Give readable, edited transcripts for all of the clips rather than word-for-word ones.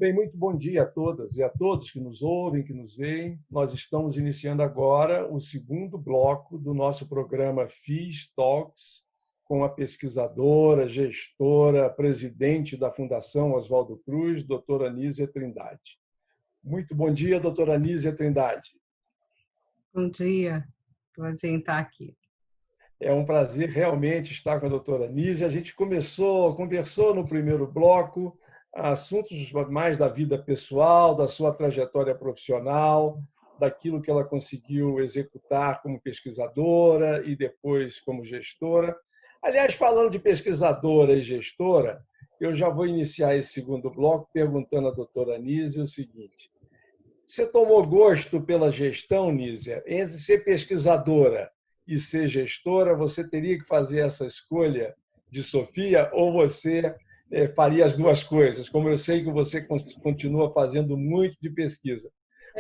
Bem, muito bom dia a todas e a todos que nos ouvem, que nos veem. Nós estamos iniciando agora o segundo bloco do nosso programa FIS Talks, com a pesquisadora, gestora, presidente da Fundação Oswaldo Cruz, doutora Anísia Trindade. Muito bom dia, doutora Anísia Trindade. Bom dia, prazer em estar aqui. É um prazer realmente estar com a doutora Anísia. A gente conversou no primeiro bloco assuntos mais da vida pessoal, da sua trajetória profissional, daquilo que ela conseguiu executar como pesquisadora e depois como gestora. Aliás, falando de pesquisadora e gestora, eu já vou iniciar esse segundo bloco perguntando à doutora Anísia o seguinte: você tomou gosto pela gestão, Nízia? Entre ser pesquisadora e ser gestora, você teria que fazer essa escolha de Sofia ou você faria as duas coisas? Como eu sei que você continua fazendo muito de pesquisa.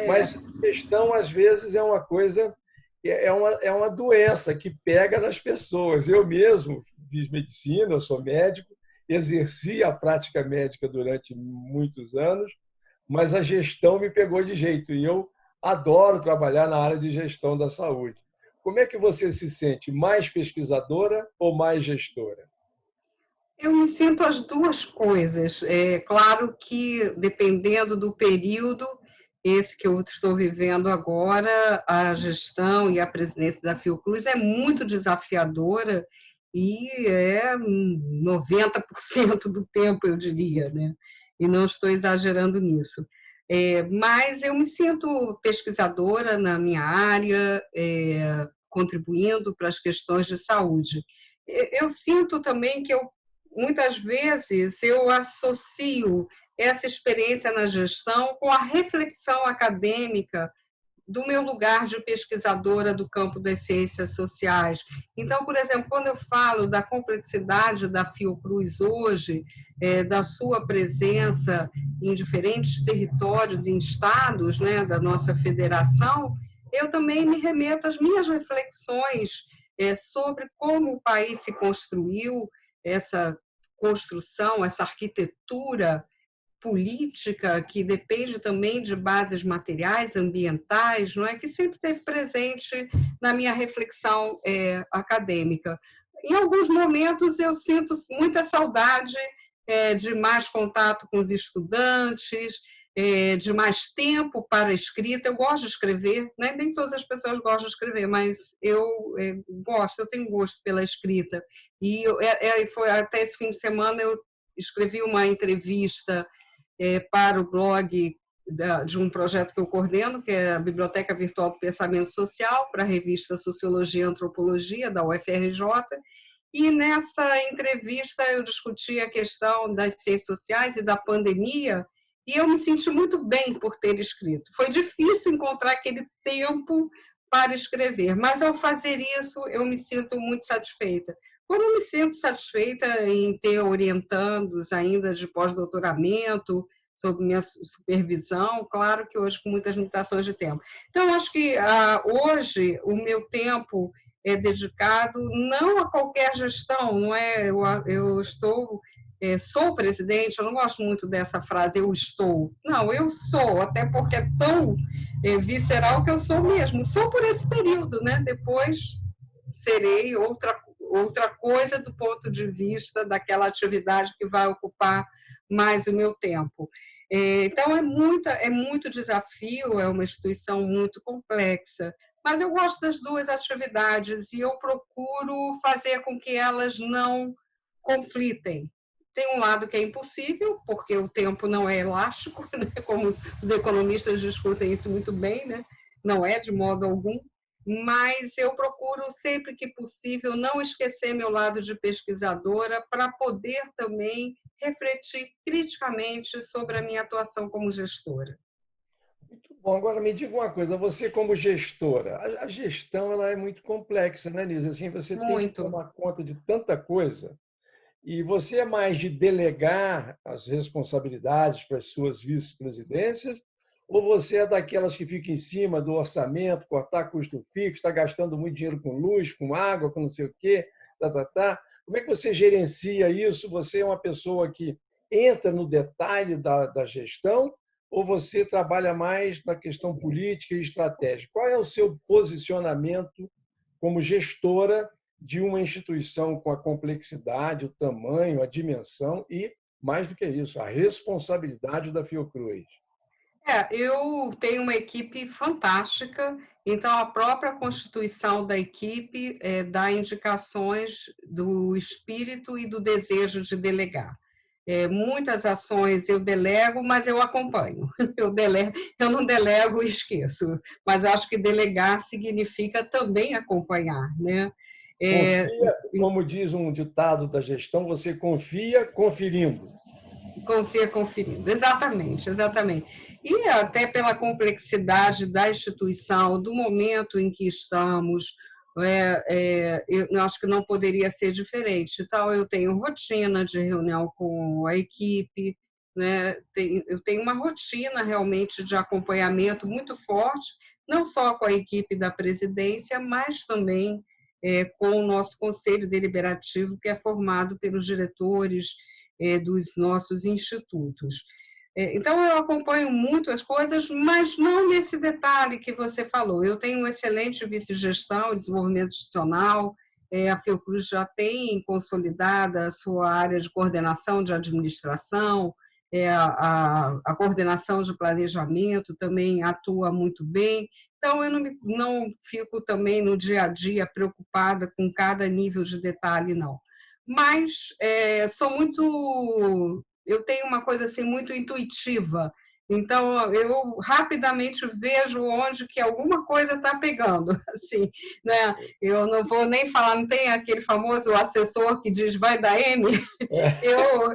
Mas gestão, às vezes, é uma coisa, é uma doença que pega nas pessoas. Eu mesmo fiz medicina, eu sou médico, exerci a prática médica durante muitos anos, mas a gestão me pegou de jeito e eu adoro trabalhar na área de gestão da saúde. Como é que você se sente? Mais pesquisadora ou mais gestora? Eu me sinto as duas coisas. É claro que, dependendo do período, esse que eu estou vivendo agora, a gestão e a presidência da Fiocruz é muito desafiadora e é 90% do tempo, eu diria, né? E não estou exagerando nisso. Mas eu me sinto pesquisadora na minha área, contribuindo para as questões de saúde. Eu sinto também que muitas vezes eu associo essa experiência na gestão com a reflexão acadêmica do meu lugar de pesquisadora do campo das ciências sociais. Então, por exemplo, quando eu falo da complexidade da Fiocruz hoje, da sua presença em diferentes territórios e estados, né, da nossa federação, eu também me remeto às minhas reflexões sobre como o país se construiu, essa construção, essa arquitetura política que depende também de bases materiais, ambientais, não é, que sempre esteve presente na minha reflexão acadêmica. Em alguns momentos eu sinto muita saudade de mais contato com os estudantes, de mais tempo para a escrita. Eu gosto de escrever, né? Nem todas as pessoas gostam de escrever, mas eu gosto, eu tenho gosto pela escrita. E foi até esse fim de semana eu escrevi uma entrevista para o blog de um projeto que eu coordeno, que é a Biblioteca Virtual do Pensamento Social, para a revista Sociologia e Antropologia, da UFRJ, e nessa entrevista eu discuti a questão das ciências sociais e da pandemia, e eu me senti muito bem por ter escrito. Foi difícil encontrar aquele tempo para escrever, mas ao fazer isso eu me sinto muito satisfeita. Quando eu me sinto satisfeita em ter orientandos ainda de pós-doutoramento, sob minha supervisão, claro que hoje com muitas limitações de tempo. Então, acho que hoje o meu tempo é dedicado não a qualquer gestão, não é? Eu estou sou presidente, eu não gosto muito dessa frase, eu estou. Não, eu sou, até porque é tão visceral que eu sou mesmo. Sou por esse período, né? Depois serei outra coisa do ponto de vista daquela atividade que vai ocupar mais o meu tempo. Então, é muito desafio, é uma instituição muito complexa, mas eu gosto das duas atividades e eu procuro fazer com que elas não conflitem. Tem um lado que é impossível, porque o tempo não é elástico, né? Como os economistas discutem isso muito bem, né? Não é de modo algum, mas eu procuro, sempre que possível, não esquecer meu lado de pesquisadora para poder também refletir criticamente sobre a minha atuação como gestora. Muito bom. Agora, me diga uma coisa, você como gestora, a gestão ela é muito complexa, né, Nisa? Assim, você tem que Muito. tomar conta de tanta coisa. E você é mais de delegar as responsabilidades para as suas vice-presidências, ou você é daquelas que fica em cima do orçamento, cortar custo fixo, está gastando muito dinheiro com luz, com água, com não sei o quê, tá. Como é que você gerencia isso? Você é uma pessoa que entra no detalhe da gestão ou você trabalha mais na questão política e estratégica? Qual é o seu posicionamento como gestora de uma instituição com a complexidade, o tamanho, a dimensão e, mais do que isso, a responsabilidade da Fiocruz? Eu tenho uma equipe fantástica, então a própria constituição da equipe dá indicações do espírito e do desejo de delegar. Muitas ações eu delego, mas eu acompanho. Eu não delego e esqueço, mas acho que delegar significa também acompanhar, né? É, Confia, como diz um ditado da gestão, você confia conferindo. Confia conferindo, exatamente, exatamente. E até pela complexidade da instituição, do momento em que estamos, eu acho que não poderia ser diferente. Então, eu tenho rotina de reunião com a equipe, né? Eu tenho uma rotina realmente de acompanhamento muito forte, não só com a equipe da presidência, mas também com o nosso conselho deliberativo, que é formado pelos diretores dos nossos institutos. Então, eu acompanho muito as coisas, mas não nesse detalhe que você falou. Eu tenho uma excelente vice-gestão, desenvolvimento institucional, a Fiocruz já tem consolidada a sua área de coordenação de administração, a coordenação de planejamento também atua muito bem. Então, eu não fico também no dia a dia preocupada com cada nível de detalhe, não. Mas sou muito, eu tenho uma coisa assim muito intuitiva, então eu rapidamente vejo onde que alguma coisa está pegando, assim, né? Eu não vou nem falar, não tem aquele famoso assessor que diz vai dar M?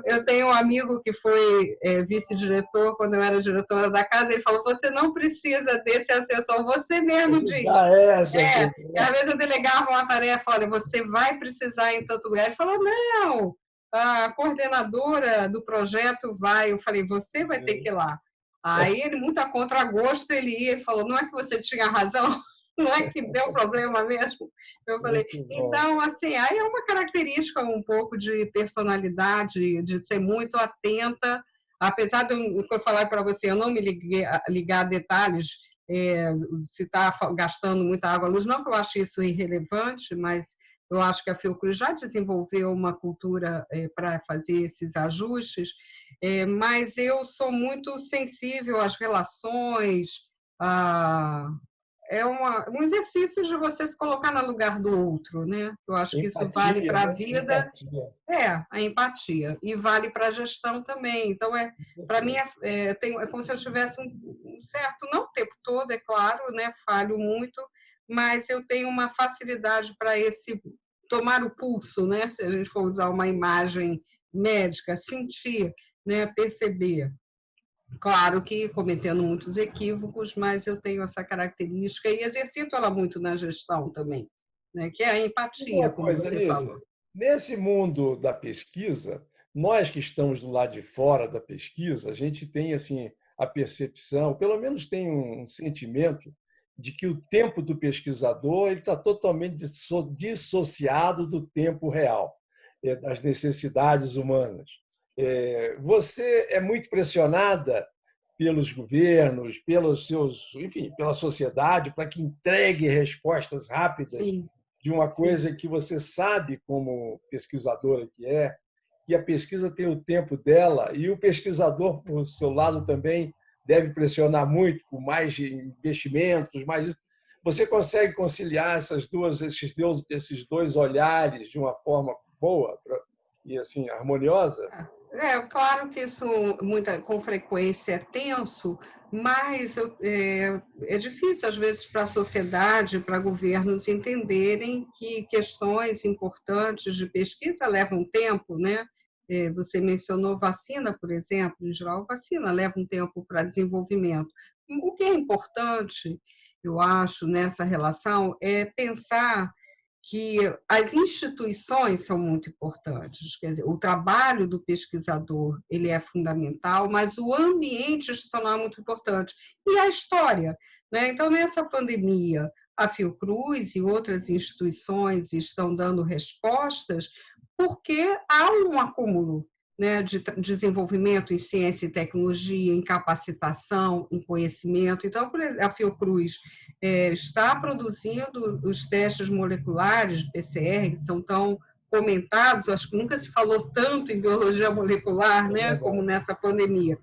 Eu tenho um amigo que foi vice-diretor quando eu era diretora da casa, ele falou, você não precisa desse assessor, você mesmo Você diz. dá essa, E às vezes eu delegava uma tarefa, olha, você vai precisar em tanto lugar. Ele falou, não, a coordenadora do projeto vai. Eu falei, você vai ter que ir lá. Aí ele, muito a contragosto, ele ia e falou, não é que você tinha razão? Não é que deu problema mesmo? Eu falei, muito bom. então, assim, aí é uma característica um pouco de personalidade, de ser muito atenta, apesar de eu falar para você, eu não me ligar a detalhes se está gastando muita água à luz. Não que eu ache isso irrelevante, mas eu acho que a Fiocruz já desenvolveu uma cultura para fazer esses ajustes, mas eu sou muito sensível às relações, a, um exercício de você se colocar no lugar do outro, né? Eu acho que isso vale Empatia, para a né? vida, Empatia. a empatia, e vale para a gestão também. Então, para mim, é como se eu tivesse um certo, não o tempo todo, é claro, né, falho muito, mas eu tenho uma facilidade para esse tomar o pulso, né, se a gente for usar uma imagem médica, sentir, né, perceber. Claro que cometendo muitos equívocos, mas eu tenho essa característica e exercito ela muito na gestão também, né, que é a Diga empatia, uma como coisa, você Nízia. falou. Nesse mundo da pesquisa, nós que estamos do lado de fora da pesquisa, a gente tem assim a percepção, pelo menos tem um sentimento de que o tempo do pesquisador ele está totalmente dissociado do tempo real, das necessidades humanas. Você é muito pressionada pelos governos, pelos seus, enfim, pela sociedade, para que entregue respostas rápidas Sim, de uma sim. coisa que você sabe, como pesquisadora que a pesquisa tem o tempo dela e o pesquisador, por seu lado, também deve pressionar muito por mais investimentos, mais. Você consegue conciliar esses dois olhares de uma forma boa e assim harmoniosa? Claro que isso com frequência é tenso, mas é difícil, às vezes, para a sociedade, para governos entenderem que questões importantes de pesquisa levam tempo, né? Você mencionou vacina, por exemplo, em geral, vacina leva um tempo para desenvolvimento. O que é importante, eu acho, nessa relação, é pensar que as instituições são muito importantes, quer dizer, o trabalho do pesquisador ele é fundamental, mas o ambiente institucional é muito importante e a história, né? Então nessa pandemia a Fiocruz e outras instituições estão dando respostas porque há um acúmulo. né, de desenvolvimento em ciência e tecnologia, em capacitação, em conhecimento. Então, a Fiocruz está produzindo os testes moleculares de PCR, que são tão comentados, eu acho que nunca se falou tanto em biologia molecular, né, como nessa pandemia.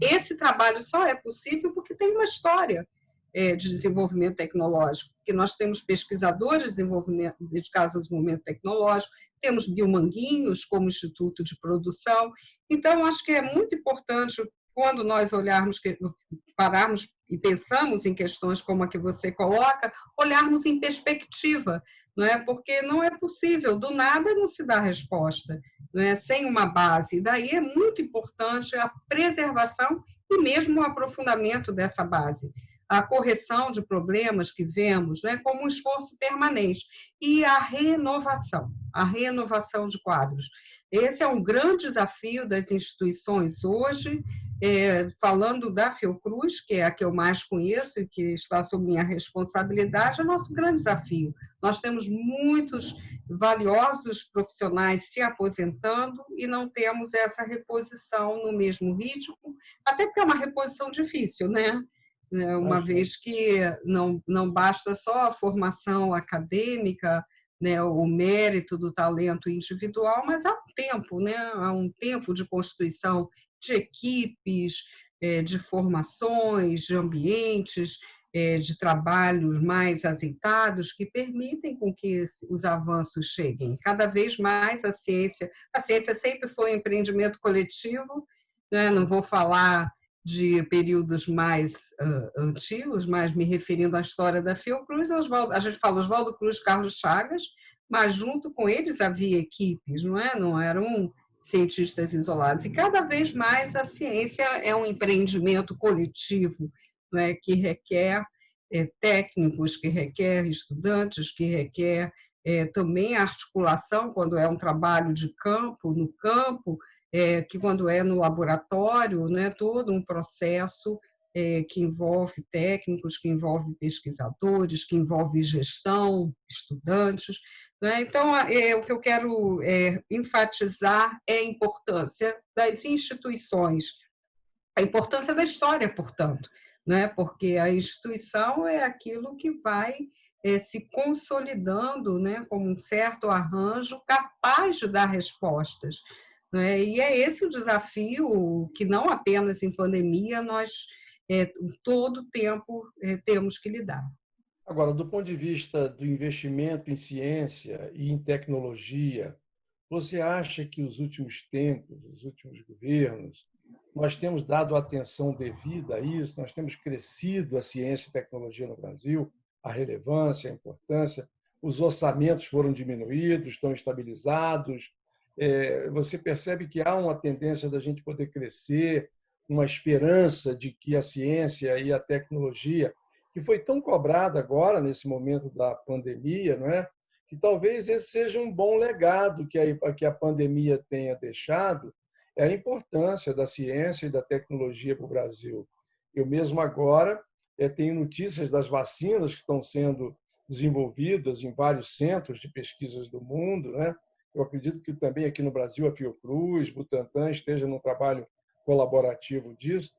Esse trabalho só é possível porque tem uma história de desenvolvimento tecnológico, porque nós temos pesquisadores dedicados ao desenvolvimento tecnológico, temos biomanguinhos como instituto de produção, então acho que é muito importante quando nós pararmos e pensamos em questões como a que você coloca, olharmos em perspectiva, não é? Porque não é possível, do nada não se dá resposta, não é? Sem uma base. E daí é muito importante a preservação e mesmo o aprofundamento dessa base, a correção de problemas que vemos, né, como um esforço permanente, e a renovação de quadros. Esse é um grande desafio das instituições hoje, falando da Fiocruz, que é a que eu mais conheço e que está sob minha responsabilidade, é o nosso grande desafio. Nós temos muitos valiosos profissionais se aposentando e não temos essa reposição no mesmo ritmo, até porque é uma reposição difícil, né? Uma vez que não basta só a formação acadêmica, né, o mérito do talento individual, mas há um tempo, né, há um tempo de constituição de equipes, de formações, de ambientes, de trabalhos mais azeitados que permitem com que os avanços cheguem. Cada vez mais a ciência sempre foi um empreendimento coletivo, né, não vou falar de períodos mais antigos, mas me referindo à história da Fiocruz, a gente fala Oswaldo Cruz, Carlos Chagas, mas junto com eles havia equipes, não é? Não eram cientistas isolados. E cada vez mais a ciência é um empreendimento coletivo, não é? Que requer técnicos, que requer estudantes, que requer também a articulação, quando é um trabalho de campo, no campo, que quando é no laboratório, né, todo um processo que envolve técnicos, que envolve pesquisadores, que envolve gestão, estudantes. Né? Então, o que eu quero enfatizar é a importância das instituições, a importância da história, portanto, né? Porque a instituição é aquilo que vai se consolidando, né, como um certo arranjo capaz de dar respostas. Né? E é esse o desafio que não apenas em pandemia nós todo o tempo temos que lidar. Agora, do ponto de vista do investimento em ciência e em tecnologia, você acha que os últimos tempos, os últimos governos, nós temos dado atenção devida a isso? Nós temos crescido a ciência e tecnologia no Brasil, a relevância, a importância, os orçamentos foram diminuídos, estão estabilizados. Você percebe que há uma tendência da gente poder crescer, uma esperança de que a ciência e a tecnologia, que foi tão cobrada agora, nesse momento da pandemia, não é? Que talvez esse seja um bom legado que a pandemia tenha deixado, é a importância da ciência e da tecnologia para o Brasil. Eu mesmo agora tenho notícias das vacinas que estão sendo desenvolvidas em vários centros de pesquisas do mundo, né? Eu acredito que também aqui no Brasil a Fiocruz, Butantan esteja num trabalho colaborativo disso.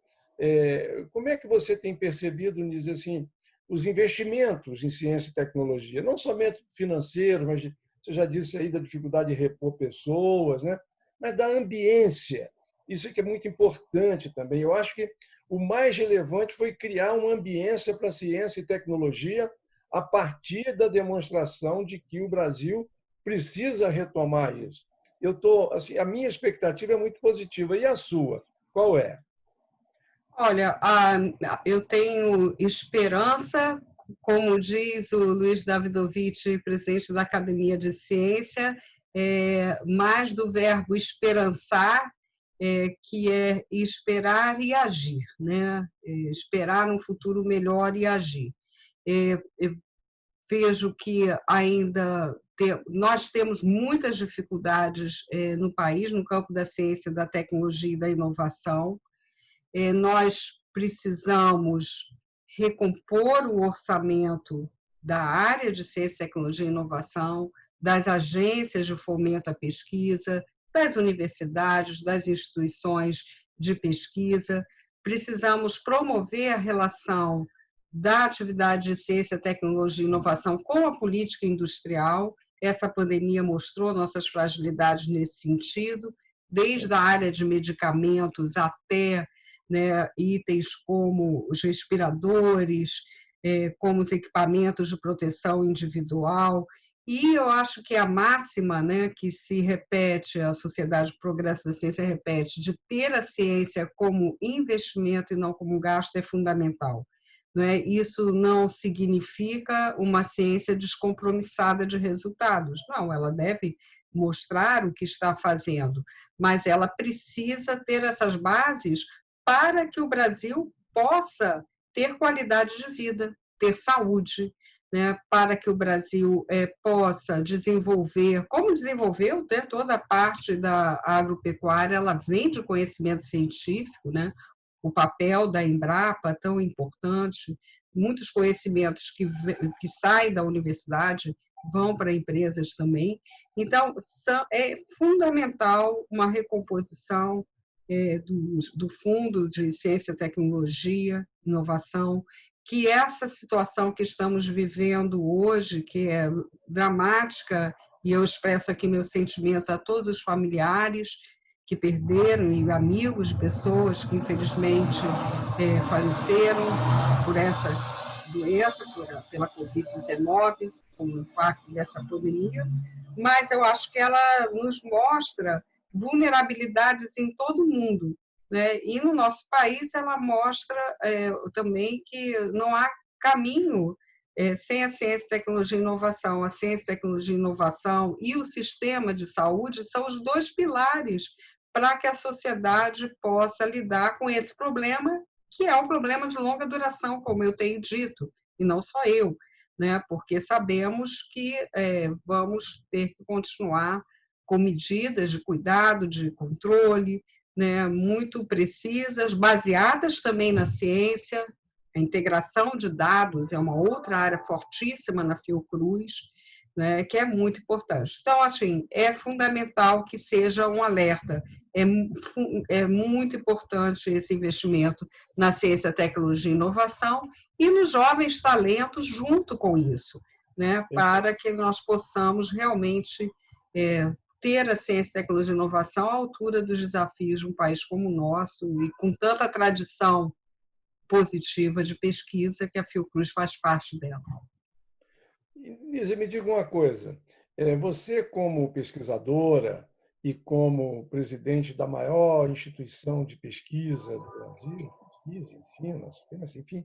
Como é que você tem percebido, dizer assim, os investimentos em ciência e tecnologia, não somente financeiros, mas você já disse aí da dificuldade de repor pessoas, né? Mas da ambiência. Isso que é muito importante também. Eu acho que o mais relevante foi criar uma ambiência para a ciência e tecnologia a partir da demonstração de que o Brasil precisa retomar isso. A minha expectativa é muito positiva. E a sua? Qual é? Olha, eu tenho esperança, como diz o Luiz Davidovich, presidente da Academia de Ciência, mais do verbo esperançar, que é esperar e agir, né? Esperar um futuro melhor e agir. Eu vejo que ainda nós temos muitas dificuldades no país, no campo da ciência, da tecnologia e da inovação. Nós precisamos recompor o orçamento da área de ciência, tecnologia e inovação, das agências de fomento à pesquisa, das universidades, das instituições de pesquisa. Precisamos promover a relação da atividade de ciência, tecnologia e inovação com a política industrial. Essa pandemia mostrou nossas fragilidades nesse sentido, desde a área de medicamentos até, né, itens como os respiradores, como os equipamentos de proteção individual. E eu acho que a máxima, né, que se repete, a Sociedade de Progresso da Ciência repete, de ter a ciência como investimento e não como gasto, é fundamental. Né? Isso não significa uma ciência descompromissada de resultados. Não, ela deve mostrar o que está fazendo, mas ela precisa ter essas bases para que o Brasil possa ter qualidade de vida, ter saúde, né, para que o Brasil possa desenvolver, como desenvolveu, né, toda a parte da agropecuária, ela vem de conhecimento científico, né, o papel da Embrapa tão importante, muitos conhecimentos que saem da universidade vão para empresas também. Então, é fundamental uma recomposição do Fundo de Ciência, Tecnologia, Inovação, que essa situação que estamos vivendo hoje, que é dramática, e eu expresso aqui meus sentimentos a todos os familiares que perderam e amigos de pessoas que, infelizmente, faleceram por essa doença, pela Covid-19, como impacto dessa pandemia, mas eu acho que ela nos mostra vulnerabilidades em todo o mundo, né? E no nosso país ela mostra também que não há caminho sem a ciência, tecnologia e inovação. A ciência, tecnologia e inovação e o sistema de saúde são os dois pilares para que a sociedade possa lidar com esse problema, que é um problema de longa duração, como eu tenho dito, e não só eu, né? Porque sabemos que vamos ter que continuar com medidas de cuidado, de controle, né, muito precisas, baseadas também na ciência. A integração de dados é uma outra área fortíssima na Fiocruz, né, que é muito importante. Então, assim, é fundamental que seja um alerta. É muito importante esse investimento na ciência, tecnologia e inovação e nos jovens talentos junto com isso, né, para que nós possamos realmente ter a ciência, tecnologia e inovação à altura dos desafios de um país como o nosso e com tanta tradição positiva de pesquisa que a Fiocruz faz parte dela. Nízia, me diga uma coisa. Você, como pesquisadora e como presidente da maior instituição de pesquisa do Brasil, pesquisa, ensino, assistência, enfim,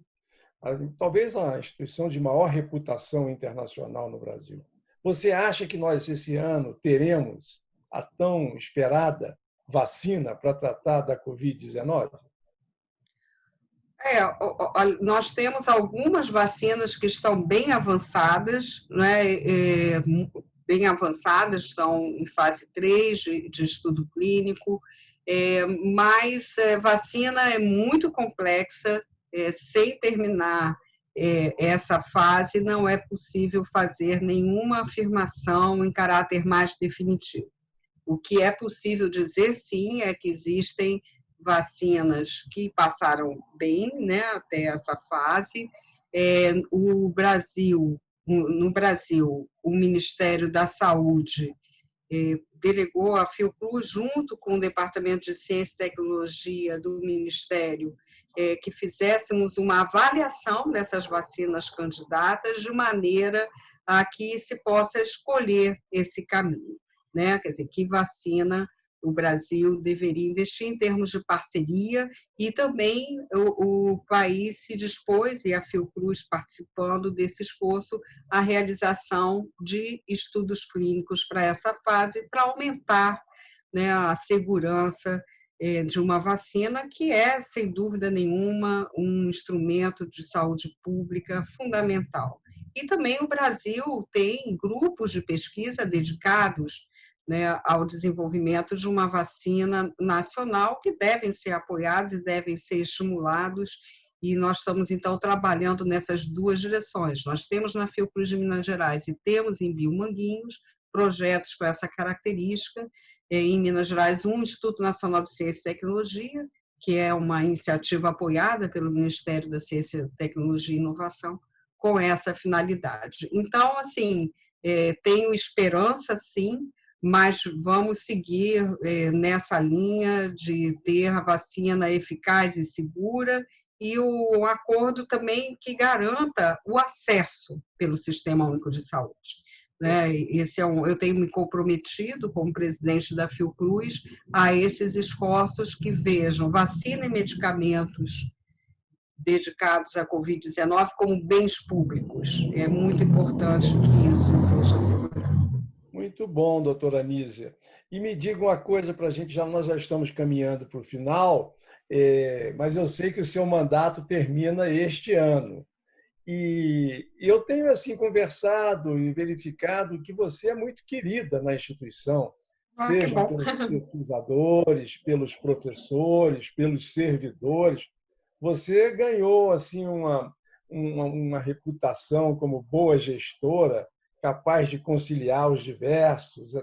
talvez a instituição de maior reputação internacional no Brasil, você acha que nós, esse ano, teremos a tão esperada vacina para tratar da Covid-19? Nós temos algumas vacinas que estão bem avançadas, né? Bem avançadas, estão em fase 3 de estudo clínico, mas vacina é muito complexa, sem terminar essa fase, não é possível fazer nenhuma afirmação em caráter mais definitivo. O que é possível dizer, sim, é que existem vacinas que passaram bem, né, até essa fase. No Brasil, o Ministério da Saúde delegou a Fiocruz, junto com o Departamento de Ciência e Tecnologia do Ministério, que fizéssemos uma avaliação dessas vacinas candidatas de maneira a que se possa escolher esse caminho, né? Quer dizer, que vacina o Brasil deveria investir em termos de parceria, e também o país se dispôs, e a Fiocruz participando desse esforço, a realização de estudos clínicos para essa fase, para aumentar, né, a segurança de uma vacina que é, sem dúvida nenhuma, um instrumento de saúde pública fundamental. E também o Brasil tem grupos de pesquisa dedicados, né, ao desenvolvimento de uma vacina nacional que devem ser apoiados e devem ser estimulados, e nós estamos, então, trabalhando nessas duas direções. Nós temos na Fiocruz de Minas Gerais e temos em Biomanguinhos projetos com essa característica. Em Minas Gerais, um Instituto Nacional de Ciência e Tecnologia, que é uma iniciativa apoiada pelo Ministério da Ciência, Tecnologia e Inovação, com essa finalidade. Então, assim, tenho esperança, sim, mas vamos seguir nessa linha de ter a vacina eficaz e segura e o acordo também que garanta o acesso pelo Sistema Único de Saúde. Né? Eu tenho me comprometido, como presidente da Fiocruz, a esses esforços que vejam vacina e medicamentos dedicados à Covid-19 como bens públicos. É muito importante que isso seja assegurado. Muito bom, doutora Anísia. E me diga uma coisa para a gente, nós já estamos caminhando para o final, mas eu sei que o seu mandato termina este ano. E eu tenho assim conversado e verificado que você é muito querida na instituição, Que seja bom. pelos pesquisadores, pelos professores, pelos servidores. Você ganhou assim uma reputação como boa gestora, capaz de conciliar os diversos,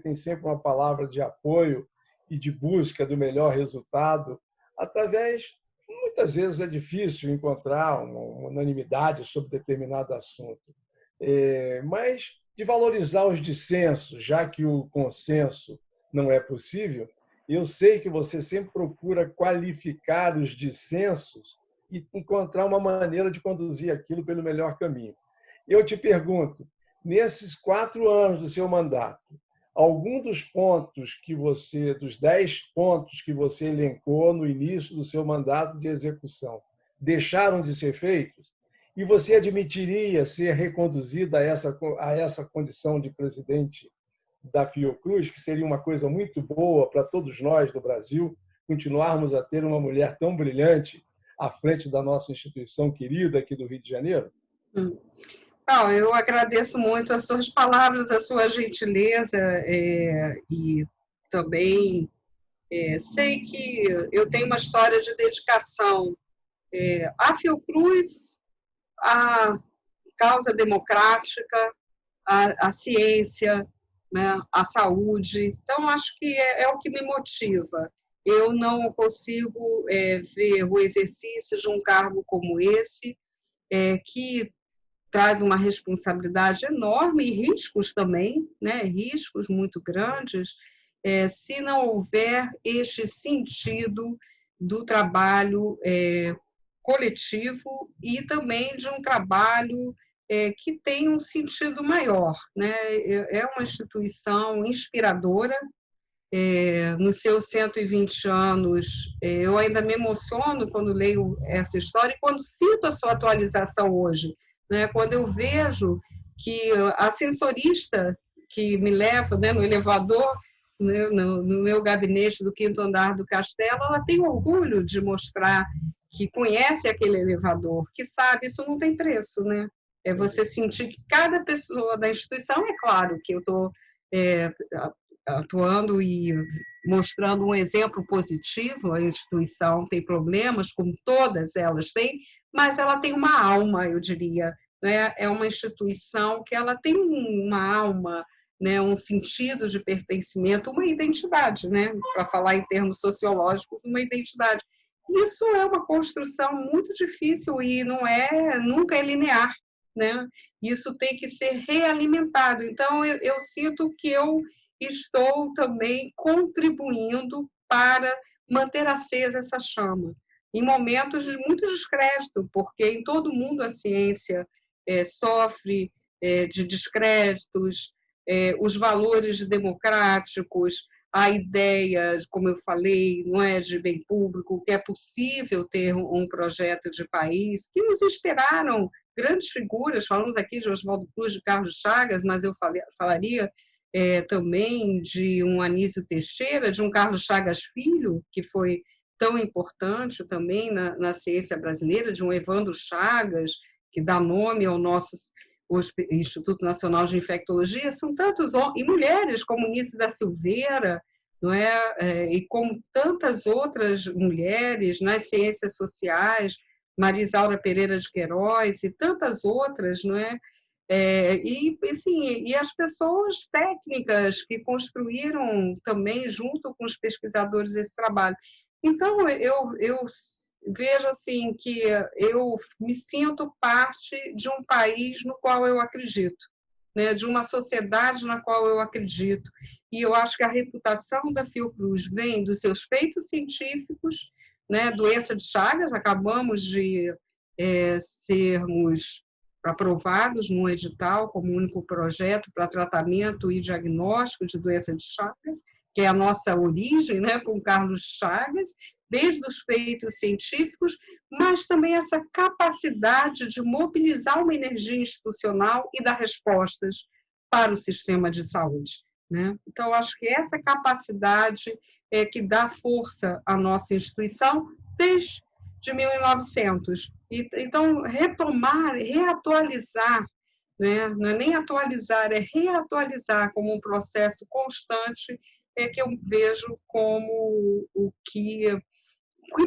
tem sempre uma palavra de apoio e de busca do melhor resultado, através, muitas vezes é difícil encontrar uma unanimidade sobre determinado assunto, mas de valorizar os dissensos, já que o consenso não é possível. Eu sei que você sempre procura qualificar os dissensos e encontrar uma maneira de conduzir aquilo pelo melhor caminho. Eu te pergunto, nesses 4 anos do seu mandato, algum dos dos 10 pontos que você elencou no início do seu mandato de execução, deixaram de ser feitos? E você admitiria ser reconduzida a essa condição de presidente da Fiocruz, que seria uma coisa muito boa para todos nós do Brasil, continuarmos a ter uma mulher tão brilhante à frente da nossa instituição querida aqui do Rio de Janeiro? Eu agradeço muito as suas palavras, a sua gentileza, e também sei que eu tenho uma história de dedicação à Fiocruz, à causa democrática, à ciência, né, à saúde. Então, acho que é o que me motiva. Eu não consigo ver o exercício de um cargo como esse, que traz uma responsabilidade enorme e riscos também, né? Riscos muito grandes, se não houver este sentido do trabalho coletivo e também de um trabalho que tem um sentido maior, né? É uma instituição inspiradora. Nos seus 120 anos, eu ainda me emociono quando leio essa história e quando cito a sua atualização hoje, né? Quando eu vejo que a ascensorista que me leva, né, no elevador, né, no meu gabinete do 5º andar do castelo, ela tem orgulho de mostrar que conhece aquele elevador, que sabe, isso não tem preço, né? É você sentir que cada pessoa da instituição, é claro que eu estou atuando e mostrando um exemplo positivo, a instituição tem problemas, como todas elas têm, mas ela tem uma alma, eu diria, né? É uma instituição que ela tem uma alma, né? Um sentido de pertencimento, uma identidade, né? Para falar em termos sociológicos, uma identidade. Isso é uma construção muito difícil e nunca é linear, né? Isso tem que ser realimentado. Então, eu sinto que eu estou também contribuindo para manter acesa essa chama, em momentos de muito descrédito, porque em todo mundo a ciência sofre de descréditos, os valores democráticos, a ideia, como eu falei, não é, de bem público, que é possível ter um projeto de país, que nos inspiraram grandes figuras, falamos aqui de Oswaldo Cruz, de Carlos Chagas, mas eu falaria também de um Anísio Teixeira, de um Carlos Chagas Filho, que foi tão importante também na ciência brasileira, de um Evandro Chagas, que dá nome ao nosso Instituto Nacional de Infectologia. São tantos homens e mulheres, como Nícia da Silveira, não é? E como tantas outras mulheres nas ciências sociais, Marisaura Pereira de Queiroz e tantas outras, não é? E as pessoas técnicas que construíram também, junto com os pesquisadores, esse trabalho. Então, eu vejo assim que eu me sinto parte de um país no qual eu acredito, né, de uma sociedade na qual eu acredito. E eu acho que a reputação da Fiocruz vem dos seus feitos científicos, né, doença de Chagas, acabamos de sermos aprovados num edital como único projeto para tratamento e diagnóstico de doença de Chagas, que é a nossa origem, né, com Carlos Chagas, desde os feitos científicos, mas também essa capacidade de mobilizar uma energia institucional e dar respostas para o sistema de saúde, né? Então, acho que essa capacidade é que dá força à nossa instituição desde 1900. Então, retomar, reatualizar, né? Não é nem atualizar, é reatualizar como um processo constante, é que eu vejo como o que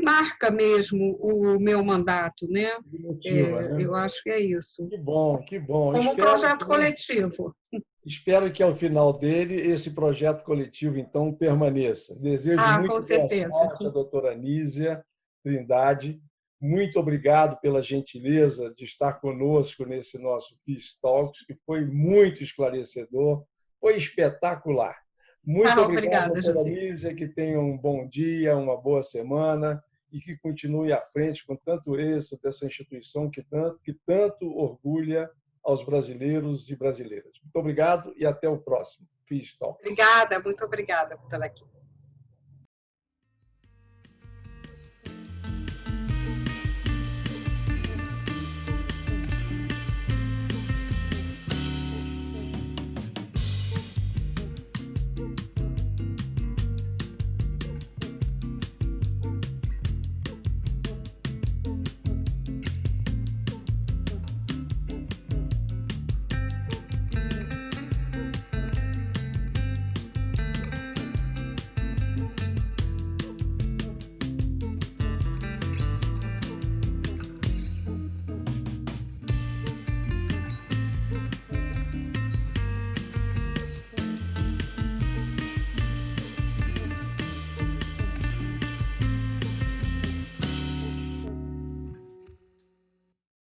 marca mesmo o meu mandato, né? Motiva, né? Eu acho que é isso. Que bom, que bom. Como um projeto coletivo. Espero que ao final dele esse projeto coletivo então permaneça. Desejo Ah, com muito boa certeza. sorte à doutora Anísia Trindade. Muito obrigado pela gentileza de estar conosco nesse nosso Peace Talks, que foi muito esclarecedor, foi espetacular. Muito obrigado, Obrigada, doutora José. Anísia, que tenha um bom dia, uma boa semana e que continue à frente com tanto êxito dessa instituição que tanto orgulha aos brasileiros e brasileiras. Muito obrigado e até o próximo Peace Talks. Obrigada, muito obrigada por estar aqui.